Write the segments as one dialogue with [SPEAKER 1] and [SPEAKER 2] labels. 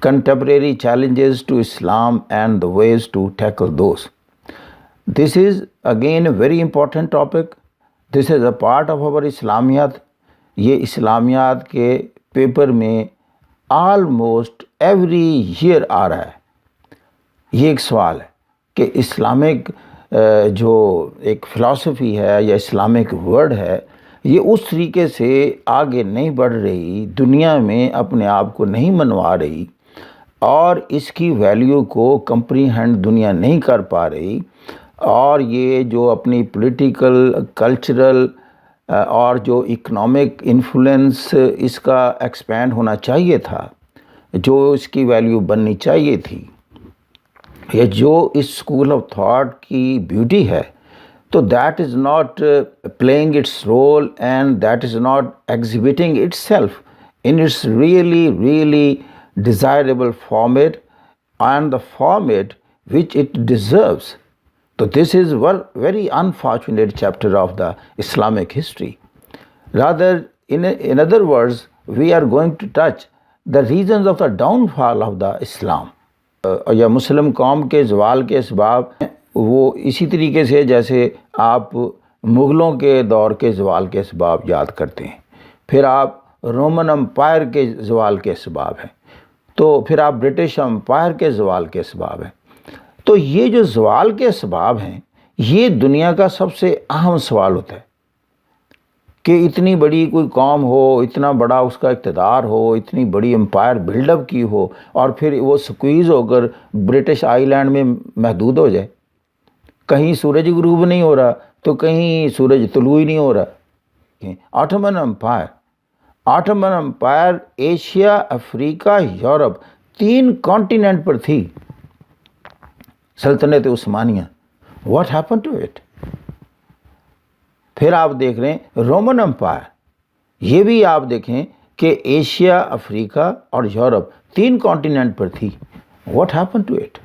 [SPEAKER 1] contemporary challenges to Islam and the ways to tackle those. This is again a very important topic. This is a part of our Islamiyat. یہ اسلامیات کے paper میں almost every year آ رہا ہے۔ یہ ایک سوال ہے کہ اسلامک جو ایک فلسفی ہے یا اسلامک ورڈ ہے یہ اس طریقے سے آگے نہیں بڑھ رہی، دنیا میں اپنے آپ کو نہیں منوا رہی اور اس کی ویلیو کو کمپریہینڈ دنیا نہیں کر پا رہی، اور یہ جو اپنی پولیٹیکل، کلچرل اور جو اکنامک انفلوئنس اس کا ایکسپینڈ ہونا چاہیے تھا، جو اس کی ویلیو بننی چاہیے تھی، یہ جو اس اسکول آف تھاٹ کی بیوٹی ہے، تو that is not playing its role and that is not exhibiting its self in its really desirable format and the format which it deserves. So this is one very unfortunate chapter of the Islamic history. Rather, in other words, we are going to touch the reasons of the downfall of the Islam. یا مسلم قوم کے زوال کے اسباب وہ اسی طریقے سے جیسے آپ مغلوں کے دور کے زوال کے اسباب یاد کرتے ہیں، پھر آپ رومن امپائر کے زوال کے اسباب ہیں، تو پھر آپ برٹش امپائر کے زوال کے اسباب ہیں۔ تو یہ جو زوال کے اسباب ہیں یہ دنیا کا سب سے اہم سوال ہوتا ہے کہ اتنی بڑی کوئی قوم ہو، اتنا بڑا اس کا اقتدار ہو، اتنی بڑی امپائر بلڈ اپ کی ہو، اور پھر وہ سکویز ہو کر برٹش آئی لینڈ میں محدود ہو جائے، کہیں سورج غروب نہیں ہو رہا تو کہیں سورج طلوع ہی نہیں ہو رہا۔ Ottoman Empire Asia, Africa, Europe, 3 continent پر تھی سلطنت عثمانیہ۔ What happen to it? پھر آپ دیکھ رہے ہیں رومن امپائر، یہ بھی آپ دیکھیں کہ ایشیا، افریقہ اور یورپ 3 کانٹیننٹ پر تھی۔ What happen to it?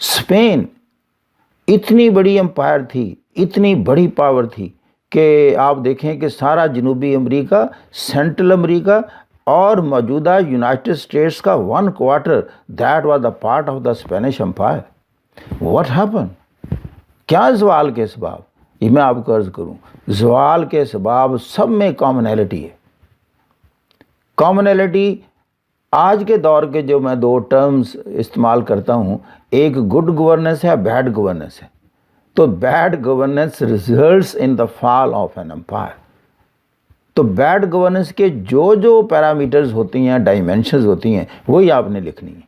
[SPEAKER 1] Spain اتنی بڑی امپائر تھی، اتنی بڑی پاور تھی کہ آپ دیکھیں کہ سارا جنوبی امریکہ، سینٹرل امریکہ اور موجودہ یونائٹڈ اسٹیٹس کا 1/4 that was the part of the Spanish empire. What happen? کیا زوال کے اسباب؟ یہ میں آپ کو عرض کروں، زوال کے اسباب سب میں کامنالٹی ہے۔ کامنالٹی آج کے دور کے جو میں 2 ٹرمز استعمال کرتا ہوں، ایک گڈ گورننس ہے، بیڈ گورننس ہے۔ تو bad governance results in the fall of an empire. تو بیڈ گورننس کے جو پیرامیٹرز ہوتی ہیں، ڈائمینشنز ہوتی ہیں، وہی آپ نے لکھنی ہے۔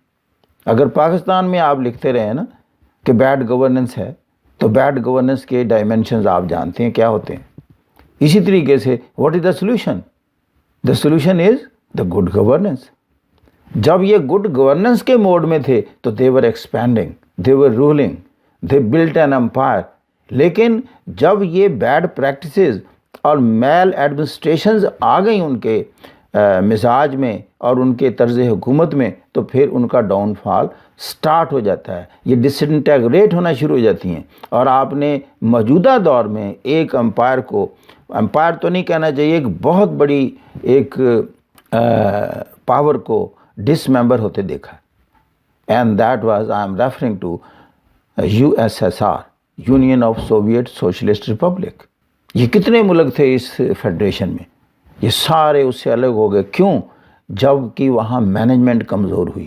[SPEAKER 1] اگر پاکستان میں آپ لکھتے رہے نا کہ بیڈ گورننس ہے، تو بیڈ گورننس کے ڈائمینشنز آپ جانتے ہیں کیا ہوتے ہیں۔ اسی طریقے سے what is the solution? The solution is the good governance. جب یہ گڈ گورننس کے موڈ میں تھے تو دے ور ایکسپینڈنگ، دے ور رولنگ، دے بلٹ این امپائر۔ لیکن جب یہ بیڈ پریکٹسز اور میل ایڈمنسٹریشنز آ گئیں ان کے مزاج میں اور ان کے طرز حکومت میں، تو پھر ان کا ڈاؤن فال سٹارٹ ہو جاتا ہے، یہ ڈس انٹیگریٹ ہونا شروع ہو جاتی ہیں۔ اور آپ نے موجودہ دور میں ایک امپائر کو، امپائر تو نہیں کہنا چاہیے، ایک بہت بڑی ایک پاور کو ڈس ممبر ہوتے دیکھا، and that was I am referring to USSR، Union of Soviet Socialist Republic. یہ کتنے ملک تھے اس فیڈریشن میں؟ یہ سارے اس سے الگ ہو گئے۔ کیوں؟ جب کہ وہاں مینجمنٹ کمزور ہوئی۔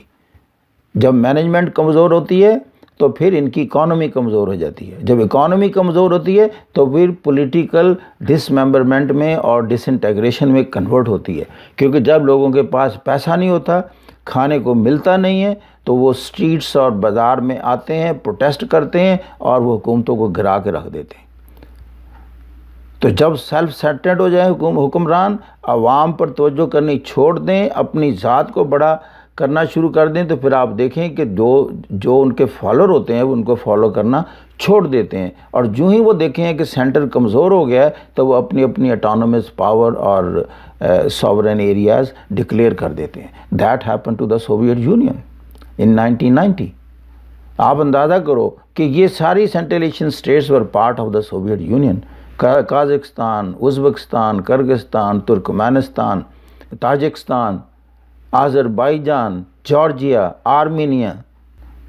[SPEAKER 1] جب مینجمنٹ کمزور ہوتی ہے تو پھر ان کی اکانومی کمزور ہو جاتی ہے۔ جب اکانومی کمزور ہوتی ہے تو پھر پولیٹیکل ڈس ممبرمنٹ میں اور ڈس انٹیگریشن میں کنورٹ ہوتی ہے، کیونکہ جب لوگوں کے پاس پیسہ نہیں ہوتا، کھانے کو ملتا نہیں ہے، تو وہ اسٹریٹس اور بازار میں آتے ہیں، پروٹیسٹ کرتے ہیں اور وہ حکومتوں کو گرا کے رکھ دیتے ہیں۔ تو جب سیلف سینٹرڈ ہو جائیں حکمران، عوام پر توجہ کرنی چھوڑ دیں، اپنی ذات کو بڑا کرنا شروع کر دیں، تو پھر آپ دیکھیں کہ جو ان کے فالوور ہوتے ہیں وہ ان کو فالو کرنا چھوڑ دیتے ہیں، اور جو ہی وہ دیکھیں کہ سینٹر کمزور ہو گیا ہے تو وہ اپنی اٹانومس پاور اور ساورن ایریاز ڈکلیئر کر دیتے ہیں۔ That happen to the Soviet Union in 1990۔ آپ اندازہ کرو کہ یہ ساری central Asian states were part of the Soviet Union. Kazakhstan, Uzbekistan, Kyrgyzstan, Turkmenistan, Tajikistan, Azerbaijan, Georgia, Armenia,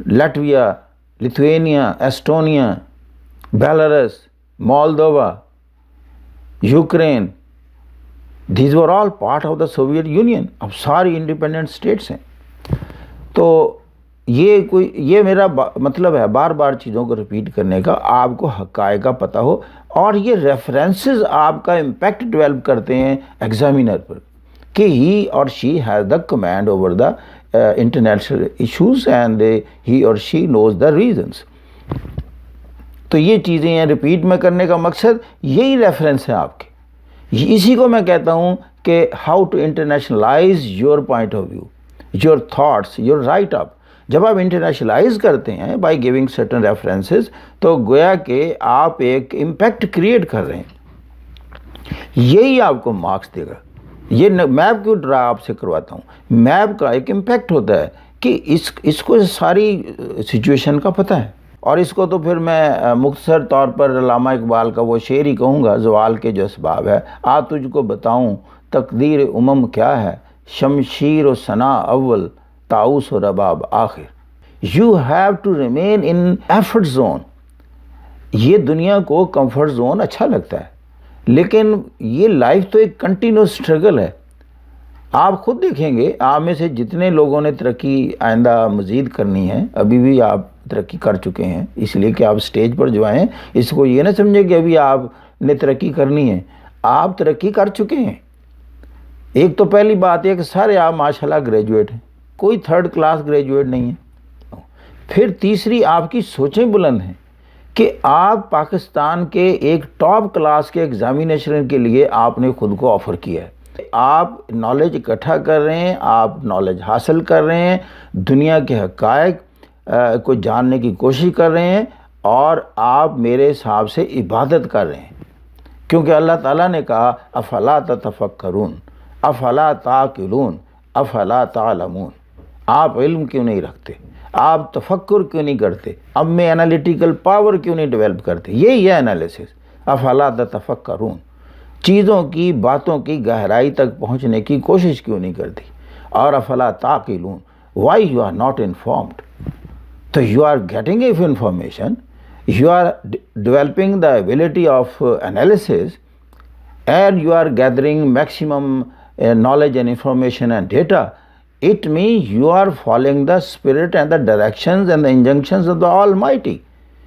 [SPEAKER 1] Latvia, Lithuania, Estonia, Belarus, Moldova, Ukraine, these were all part of the Soviet Union. اب ساری independent status ہیں. تو یہ میرا مطلب ہے بار بار چیزوں کو ریپیٹ کرنے کا, آپ کو حقائق کا پتہ ہو, اور یہ ریفرنسز آپ کا امپیکٹ ڈیولپ کرتے ہیں ایگزامینر پر کہ ہی اور she has the command over the international issues and he اور شی نوز دا ریزنس. تو یہ چیزیں ہیں ریپیٹ میں کرنے کا مقصد یہی ریفرنس ہے آپ کے. اسی کو میں کہتا ہوں کہ how to internationalise your point of view, your thoughts, your write up. جب آپ انٹرنیشنلائز کرتے ہیں بائی گیونگ سرٹن ریفرنسز, تو گویا کہ آپ ایک امپیکٹ کریٹ کر رہے ہیں. یہی آپ کو مارکس دے گا. یہ میپ کیوں ڈرا آپ سے کرواتا ہوں, میپ کا ایک امپیکٹ ہوتا ہے کہ اس کو ساری سچویشن کا پتہ ہے. اور اس کو تو پھر میں مختصر طور پر علامہ اقبال کا وہ شعر ہی کہوں گا, زوال کے جو اسباب ہے, آ تجھ کو بتاؤں تقدیر امم کیا ہے, شمشیر و ثنا اول طاؤس و رباب آخر. You have to remain in effort zone. یہ دنیا کو کمفرٹ زون اچھا لگتا ہے, لیکن یہ لائف تو ایک کنٹینیوس اسٹرگل ہے. آپ خود دیکھیں گے, آپ میں سے جتنے لوگوں نے ترقی آئندہ مزید کرنی ہے, ابھی بھی آپ ترقی کر چکے ہیں, اس لیے کہ آپ سٹیج پر جو آئیں اس کو یہ نہ سمجھیں کہ ابھی آپ نے ترقی کرنی ہے. آپ ترقی کر چکے ہیں. ایک تو پہلی بات ہے کہ سارے آپ ماشاءاللہ گریجویٹ ہیں, کوئی تھرڈ کلاس گریجویٹ نہیں ہے. پھر تیسری, آپ کی سوچیں بلند ہیں کہ آپ پاکستان کے ایک ٹاپ کلاس کے ایگزامینیشن کے لیے آپ نے خود کو آفر کیا ہے. آپ نالج اکٹھا کر رہے ہیں, آپ نالج حاصل کر رہے ہیں, دنیا کے حقائق کو جاننے کی کوشش کر رہے ہیں, اور آپ میرے حساب سے عبادت کر رہے ہیں. کیونکہ اللہ تعالیٰ نے کہا افلا تتفکرون, افلا تعقلون, افلا تعلمون. آپ علم کیوں نہیں رکھتے, آپ تفکر کیوں نہیں کرتے, اب میں انالیٹیکل پاور کیوں نہیں ڈیولپ کرتے. یہی ہے انالیسس. افلا تتفکرون, چیزوں کی باتوں کی گہرائی تک پہنچنے کی کوشش کیوں نہیں کرتی. اور افلا تعقلون, why you are not informed. تو you are getting of information, you are developing the ability of analysis, and you are gathering maximum knowledge and information and data. It means you are following the spirit and the directions and the injunctions of the Almighty.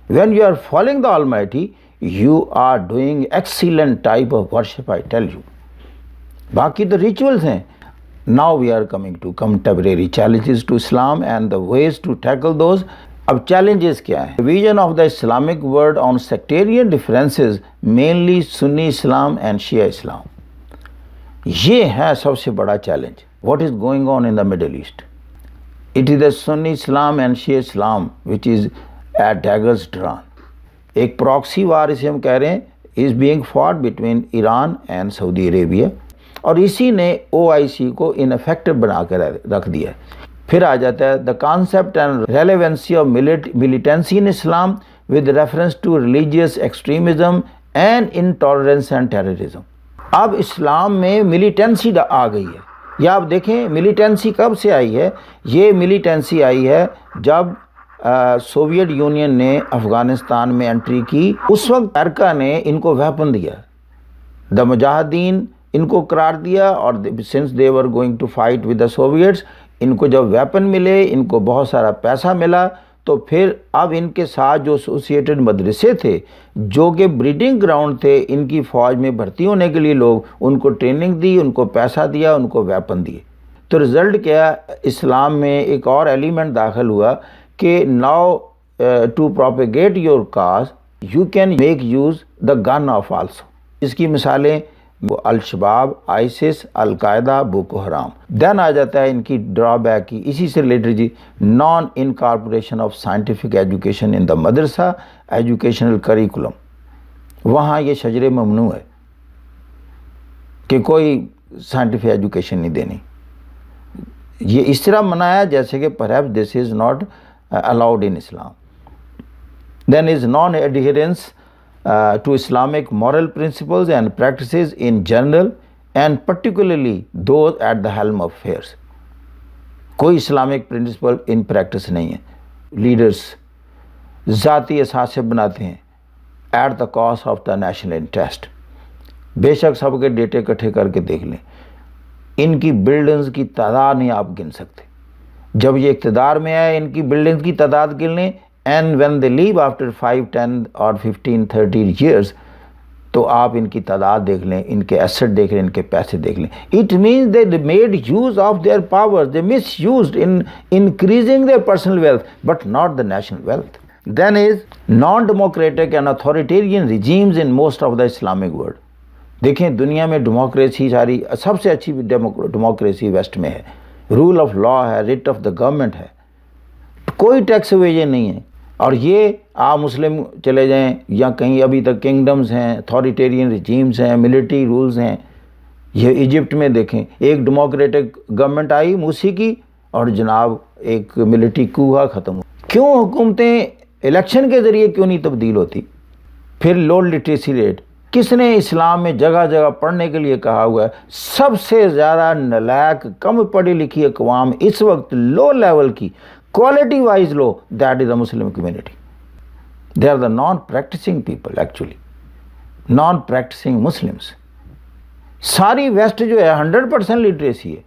[SPEAKER 1] When you are following the Almighty, you are doing excellent type of worship, I tell you. باقی تو rituals ہیں. Now we are coming to contemporary challenges to Islam and the ways to tackle those. اب challenges کیا ہیں؟ Vision of the Islamic world on sectarian differences, mainly Sunni Islam and Shia Islam. یہ ہے سب سے بڑا challenge. What is going on in the Middle East. It is the Sunni Islam and Shia Islam which is at daggers drawn. ایک proxy war اسے ہم کہہ رہے ہیں, is being fought between Iran and Saudi Arabia, اور اسی نے OIC کو انفیکٹو بنا کر رکھ دیا. پھر آ جاتا ہے the concept and relevancy of militancy in Islam with reference to religious extremism and intolerance and terrorism. اب اسلام میں ملیٹنسی آ گئی ہے. یا آپ دیکھیں ملیٹنسی کب سے آئی ہے. یہ ملیٹنسی آئی ہے جب سوویت یونین نے افغانستان میں انٹری کی. اس وقت امریکہ نے ان کو ویپن دیا, دا مجاہدین ان کو قرار دیا, اور since they were going to fight with the Soviets, ان کو جب ویپن ملے, ان کو بہت سارا پیسہ ملا, تو پھر اب ان کے ساتھ جو ایسوسیٹڈ مدرسے تھے, جو کہ بریڈنگ گراؤنڈ تھے ان کی فوج میں بھرتی ہونے کے لیے, لوگ ان کو ٹریننگ دی, ان کو پیسہ دیا, ان کو ویپن دیے. تو رزلٹ کیا, اسلام میں ایک اور ایلیمنٹ داخل ہوا کہ now to propagate your cause you can make use the gun of also. اس کی مثالیں الشباب, آئسس, القاعدہ, بوکو حرام. دین آ جاتا ہے ان کی ڈرا بیک کی, اسی سے ریلیٹڈ جی, non incorporation of scientific education in the madrasa educational curriculum. وہاں یہ شجر ممنوع ہے کہ کوئی سائنٹیفک ایجوکیشن نہیں دینی. یہ اس طرح منایا جیسے کہ perhaps this is not allowed in Islam. Then is non adherence to Islamic moral principles and practices in general and particularly those at the helm of affairs. کوئی اسلامک پرنسپل ان پریکٹس نہیں ہے. Leaders ذاتی اثاثے بناتے ہیں at the cost of the national interest. بے شک سب کے ڈیٹے اکٹھے کر کے دیکھ لیں, ان کی بلڈنگز کی تعداد نہیں آپ گن سکتے. جب یہ اقتدار میں آئے ان کی بلڈنگز کی تعداد گن لیں, and when they leave after 5, 10 اور 15, 30 ایئرس, تو آپ ان کی تعداد دیکھ لیں, ان کے ایسٹ دیکھ لیں, ان کے پیسے دیکھ لیں. It means they made use of their power, they misused in increasing their personal wealth but not the national wealth. Then is non democratic and authoritarian regimes in most of the Islamic world. دیکھیں دنیا میں democracy ساری سب سے اچھی democracy waste میں ہے. Role of law ہے, rate of the government ہے, کوئی ٹیکس اویژن نہیں ہے. اور یہ آپ مسلم چلے جائیں یا کہیں ابھی تک کنگڈمز ہیں, اتھارٹیرین ریجیمز ہیں, ملٹری رولز ہیں. یہ ایجپٹ میں دیکھیں ایک ڈیموکریٹک گورنمنٹ آئی موسی کی اور جناب ایک ملٹری کوہا ختم ہو. کیوں حکومتیں الیکشن کے ذریعے کیوں نہیں تبدیل ہوتی؟ پھر لو لٹریسی ریٹ, کس نے اسلام میں جگہ جگہ پڑھنے کے لیے کہا ہوا ہے؟ سب سے زیادہ نالائق کم پڑھی لکھی اقوام اس وقت لو لیول کی quality wise low, that is the Muslim community. They are the non practicing people, actually non practicing Muslims. ساری ویسٹ جو ہے 100% لٹریسی ہے.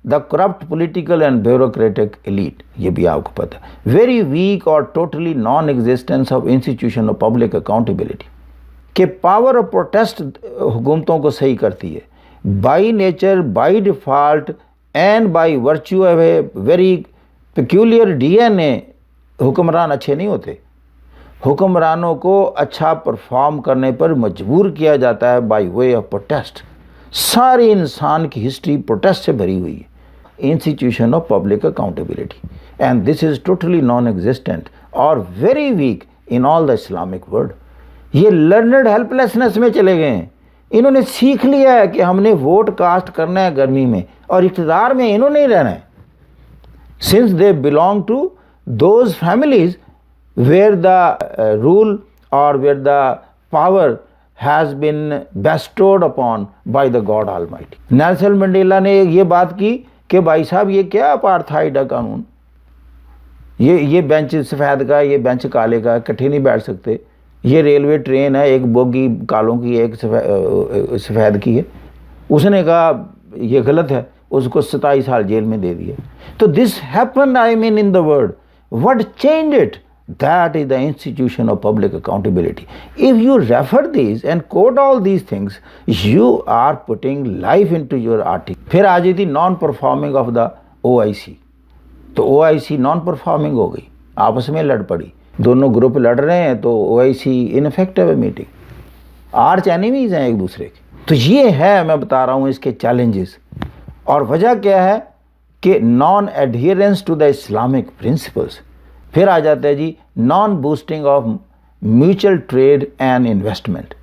[SPEAKER 1] The corrupt political and bureaucratic elite, یہ بھی آپ کو پتہ ہے. ویری ویک اور totally non existence of institution of public accountability, کہ پاور آف پروٹیسٹ حکومتوں کو صحیح کرتی ہے. By nature, by default and by virtue of a very peculiar D N A حکمران اچھے نہیں ہوتے. حکمرانوں کو اچھا پرفارم کرنے پر مجبور کیا جاتا ہے بائی وے آف پروٹیسٹ. ساری انسان کی ہسٹری پروٹیسٹ سے بھری ہوئی ہے. Institution of public accountability, and this is totally non existent اور very weak in all the Islamic world. یہ لرنڈ ہیلپ لیسنس میں چلے گئے ہیں. انہوں نے سیکھ لیا ہے کہ ہم نے ووٹ کاسٹ کرنا ہے گرمی میں, اور اقتدار میں انہوں نے ہی رہنا ہے. Since they belong to those families where the rule or where the power has been bestowed upon by the God Almighty. Nelson Mandela نے یہ بات کی کہ بھائی صاحب یہ کیا اپارتھائڈ قانون, یہ بینچ سفید کا, یہ بینچ کالے کا, اکٹھے نہیں بیٹھ سکتے. یہ ریلوے ٹرین ہے, ایک بوگی کالوں کی ایک سفید کی ہے. اس نے کہا یہ غلط ہے, اس کو 27 سال جیل میں دے دیا. تو this happen I mean in the world. What change it? That is the institution of public accountability. If you refer these and quote all these things, you are putting life into your article. پھر آ جاتی non performing of the OIC. تو OIC non performing ہو گئی, آپس میں لڑ پڑی, دونوں گروپ لڑ رہے ہیں تو OIC انفیکٹو ہے میٹنگ. آرچ اینیمیز ہیں ایک دوسرے کے. تو یہ ہے, میں بتا رہا ہوں اس کے چیلنجز. اور وجہ کیا ہے کہ non adherence to the Islamic principles. پھر آ جاتا ہے جی non boosting of mutual trade and investment.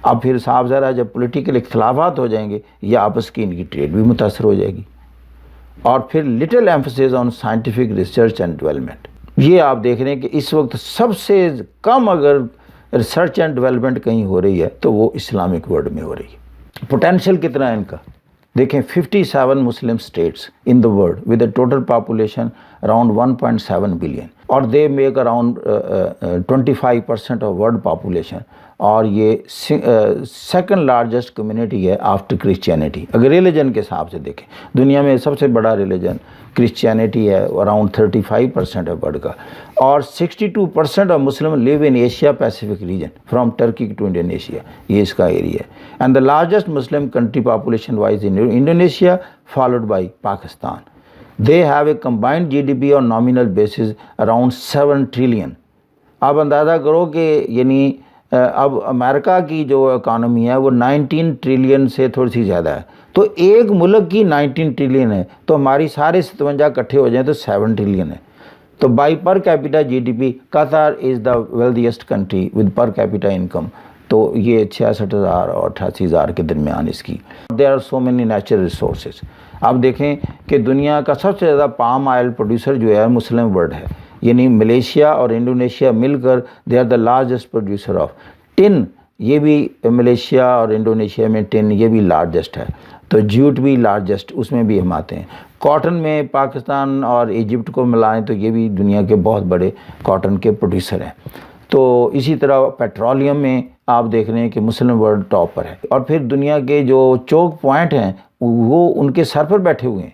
[SPEAKER 1] اب پھر صاحب ذرا جب پولیٹیکل اختلافات ہو جائیں گے یہ آپس کی ان کی ٹریڈ بھی متاثر ہو جائے گی. اور پھر little emphasis on scientific research and development. یہ آپ دیکھ رہے ہیں کہ اس وقت سب سے کم اگر ریسرچ اینڈ ڈیولپمنٹ کہیں ہو رہی ہے تو وہ اسلامک ورلڈ میں ہو رہی ہے. پوٹینشیل کتنا ہے ان کا دیکھیں. 57 Muslim states in the world with a total population around 1.7 billion, اور they make around 25% of world population. اور یہ سیکنڈ لارجسٹ کمیونٹی ہے آفٹر کرسچینٹی. اگر ریلیجن کے حساب سے دیکھیں دنیا میں سب سے بڑا ریلیجن کرسچینٹی ہے, اراؤنڈ 35% ہے ورلڈ کا. اور 62% of Muslim live in Asia Pacific region from Turkey to Indonesia, یہ اس کا ایریا ہے. And the largest Muslim country population wise in Indonesia followed by Pakistan. They have a combined GDP on nominal basis around 7 trillion. آپ اندازہ کرو کہ یعنی اب امریکہ کی جو اکانومی ہے وہ 19 ٹریلین سے تھوڑی سی زیادہ ہے. تو ایک ملک کی 19 ٹریلین ہے, تو ہماری سارے 57 اکٹھے ہو جائیں تو 7 ٹریلین ہے. تو by per capita GDP Qatar is the wealthiest country with per capita income. تو یہ 66,000 اور 88,000 کے درمیان اس کی. There are so many natural resources. آپ دیکھیں کہ دنیا کا سب سے زیادہ پام آئل پروڈیوسر جو ہے مسلم ورلڈ ہے, یعنی ملیشیا اور انڈونیشیا مل کر they are the largest producer of tin. یہ بھی ملیشیا اور انڈونیشیا میں ٹن یہ بھی لارجسٹ ہے. تو جوٹ بھی لارجسٹ اس میں بھی ہم آتے ہیں. کاٹن میں پاکستان اور ایجپٹ کو ملائیں تو یہ بھی دنیا کے بہت بڑے کاٹن کے پروڈیوسر ہیں. تو اسی طرح پیٹرولیم میں آپ دیکھ رہے ہیں کہ مسلم ورلڈ ٹاپ پر ہے. اور پھر دنیا کے جو چوک پوائنٹ ہیں وہ ان کے سر پر بیٹھے ہوئے ہیں.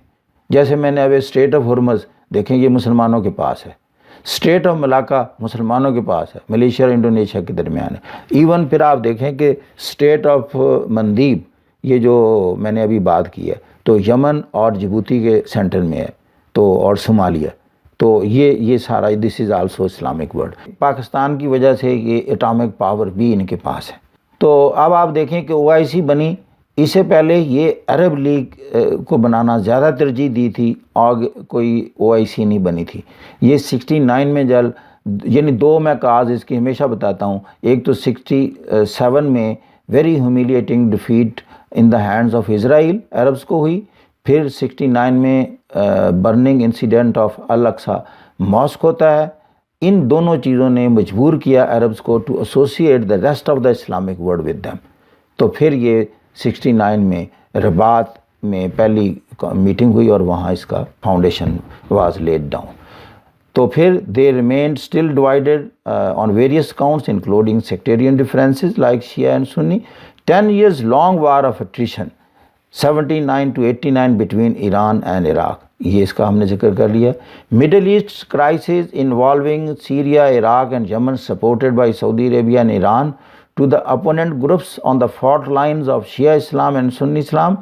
[SPEAKER 1] جیسے میں نے اب اسٹریٹ آف ہرمز دیکھیں یہ مسلمانوں کے پاس ہے. اسٹریٹ آف ملاکا مسلمانوں کے پاس ہے, ملیشیا اور انڈونیشیا کے درمیان ہے. ایون پھر آپ دیکھیں کہ اسٹریٹ آف مندیب یہ جو میں نے ابھی بات کی ہے تو یمن اور جبوتی کے سینٹر میں ہے, تو اور صومالیہ. تو یہ سارا this is also Islamic world. Pakistan کی وجہ سے یہ اٹامک پاور بھی ان کے پاس ہے. تو اب آپ دیکھیں کہ OIC بنی, اس سے پہلے یہ عرب لیگ کو بنانا زیادہ ترجیح دی تھی اور کوئی OIC نہیں بنی تھی. یہ 69 میں یعنی دو میں کاز اس کی ہمیشہ بتاتا ہوں. ایک تو 67 میں very humiliating defeat in the hands of Israel Arabs کو ہوئی. پھر 69 میں برننگ انسیڈنٹ آف الاقصی ماسک ہوتا ہے. ان دونوں چیزوں نے مجبور کیا عربس کو to associate the rest of the Islamic world with them. تو پھر یہ 69 میں رباط میں پہلی میٹنگ ہوئی اور وہاں اس کا فاؤنڈیشن واز لیڈ ڈاؤن. تو پھر they remained still divided on various counts including sectarian differences like Shia and Sunni. 10 years long war of attrition 79 to 89 between Iran and Iraq. یہ اس کا ہم نے ذکر کر لیا. Middle East crisis involving Syria, Iraq and Yemen supported by Saudi Arabia and Iran to the opponent groups on the fault lines of Shia Islam and Sunni Islam.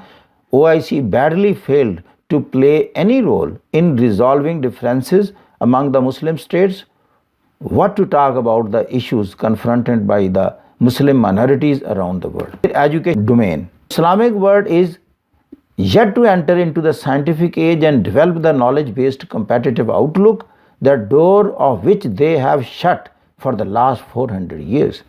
[SPEAKER 1] OIC badly failed to play any role in resolving differences among the Muslim states. What to talk about the issues confronted by the Muslim minorities around the world. Education domain. Islamic world is yet to enter into the scientific age and develop the knowledge-based competitive outlook, the door of which they have shut for the last 400 years.